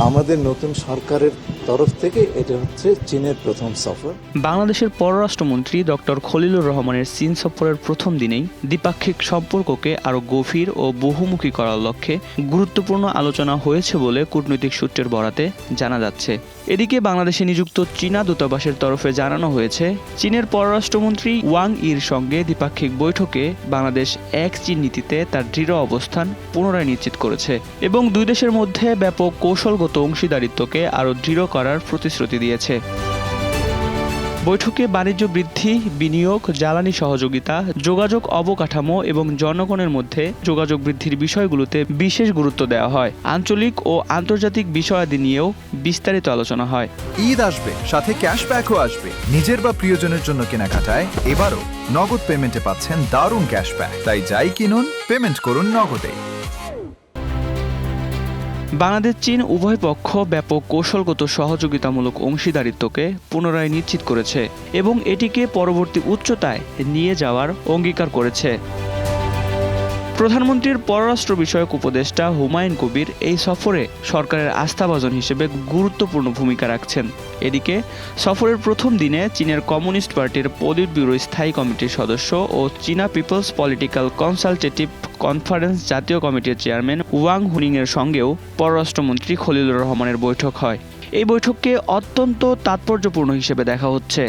আমাদের নতুন সরকারের তরফ থেকে এটা হচ্ছে চীনের প্রথম সফর। বাংলাদেশের পররাষ্ট্রমন্ত্রী ডক্টর খলিলুর রহমানের চীন সফরের প্রথম দিনেই দ্বিপাক্ষিক সম্পর্ককে আরও গভীর ও বহুমুখী করার লক্ষ্যে গুরুত্বপূর্ণ আলোচনা হয়েছে বলে কূটনৈতিক সূত্রের বরাতে জানা যাচ্ছে। এদিকে বাংলাদেশে নিযুক্ত চীনা দূতাবাসের তরফে জানানো হয়েছে, চীনের পররাষ্ট্রমন্ত্রী ওয়াং ইর সঙ্গে দ্বিপাক্ষিক বৈঠকে বাংলাদেশ এক চীন নীতিতে তার দৃঢ় অবস্থান পুনরায় নিশ্চিত করেছে এবং দুই দেশের মধ্যে ব্যাপক কৌশলগত অংশীদারিত্বকে আরও দৃঢ় করার প্রতিশ্রুতি দিয়েছে। বৈঠকে বাণিজ্য বৃদ্ধি, বিনিয়োগ, জ্বালানি সহযোগিতা, যোগাযোগ অবকাঠামো এবং জনগণের মধ্যে যোগাযোগ বৃদ্ধির বিষয়গুলোতে বিশেষ গুরুত্ব দেওয়া হয়। আঞ্চলিক ও আন্তর্জাতিক বিষয়াদি নিয়েও বিস্তারিত আলোচনা হয়। ঈদ আসবে, সাথে ক্যাশব্যাকও আসবে। নিজের বা প্রিয়জনের জন্য কেনাকাটায় এবারও নগদ পেমেন্টে পাচ্ছেন দারুণ ক্যাশব্যাক। তাই যাই কিনুন, পেমেন্ট করুন নগদে। বাংলাদেশ চীন উভয় পক্ষ ব্যাপক কৌশলগত সহযোগিতামূলক অংশীদারিত্বকে পুনরায় নিশ্চিত করেছে এবং এটিকে পরবর্তী উচ্চতায় নিয়ে যাওয়ার অঙ্গীকার করেছে। প্রধানমন্ত্রীর পররাষ্ট্র বিষয়ক উপদেষ্টা হুমায়ুন কবির এই সফরে সরকারের আস্থাভাজন হিসেবে গুরুত্বপূর্ণ ভূমিকা রাখছেন। এদিকে সফরের প্রথম দিনে চীনের কমিউনিস্ট পার্টির পলিট ব্যুরো স্থায়ী কমিটির সদস্য ও চীনা পিপলস পলিটিক্যাল কনসালটেটিভ কনফারেন্স জাতীয় কমিটির চেয়ারম্যান ওয়াং হুনিংয়ের সঙ্গেও পররাষ্ট্রমন্ত্রী খলিলুর রহমানের বৈঠক হয়। এই বৈঠককে অত্যন্ত তাৎপর্যপূর্ণ হিসেবে দেখা হচ্ছে।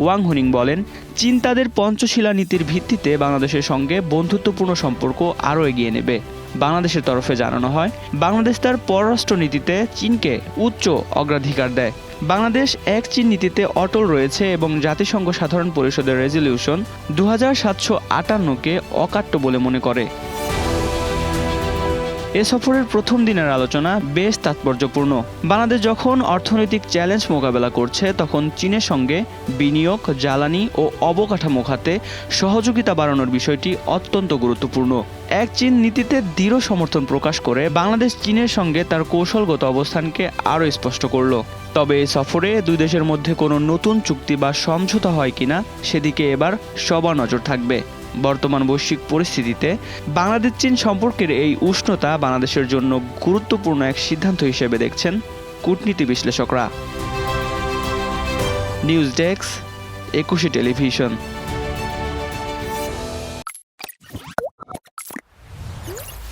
ওয়াং হুনিং বলেন, চীন তাদের পঞ্চশিলা নীতির ভিত্তিতে বাংলাদেশের সঙ্গে বন্ধুত্বপূর্ণ সম্পর্ক আরও এগিয়ে নেবে। বাংলাদেশের তরফে জানানো হয়, বাংলাদেশ তার পররাষ্ট্র নীতিতে চীনকে উচ্চ অগ্রাধিকার দেয়। বাংলাদেশ এক চীন নীতিতে অটল রয়েছে এবং জাতিসংঘ সাধারণ পরিষদের রেজলিউশন 2758-কে অকাট্য বলে মনে করে। এ সফরের প্রথম দিনের আলোচনা বেশ তাৎপর্যপূর্ণ। বাংলাদেশ যখন অর্থনৈতিক চ্যালেঞ্জ মোকাবেলা করছে, তখন চীনের সঙ্গে বিনিয়োগ, জ্বালানি ও অবকাঠামো খাতে সহযোগিতা বাড়ানোর বিষয়টি অত্যন্ত গুরুত্বপূর্ণ। এক চীন নীতিতে দৃঢ় সমর্থন প্রকাশ করে বাংলাদেশ চীনের সঙ্গে তার কৌশলগত অবস্থানকে আরও স্পষ্ট করল। তবে এই সফরে দুই দেশের মধ্যে কোনো নতুন চুক্তি বা সমঝোতা হয় কিনা সেদিকে এবার সবার নজর থাকবে। বর্তমান বৈশ্বিক পরিস্থিতিতে বাংলাদেশ চীন সম্পর্কের এই উষ্ণতা বাংলাদেশের জন্য গুরুত্বপূর্ণ এক সিদ্ধান্ত হিসেবে দেখছেন কূটনীতি বিশ্লেষকরা। News desk, 21 television.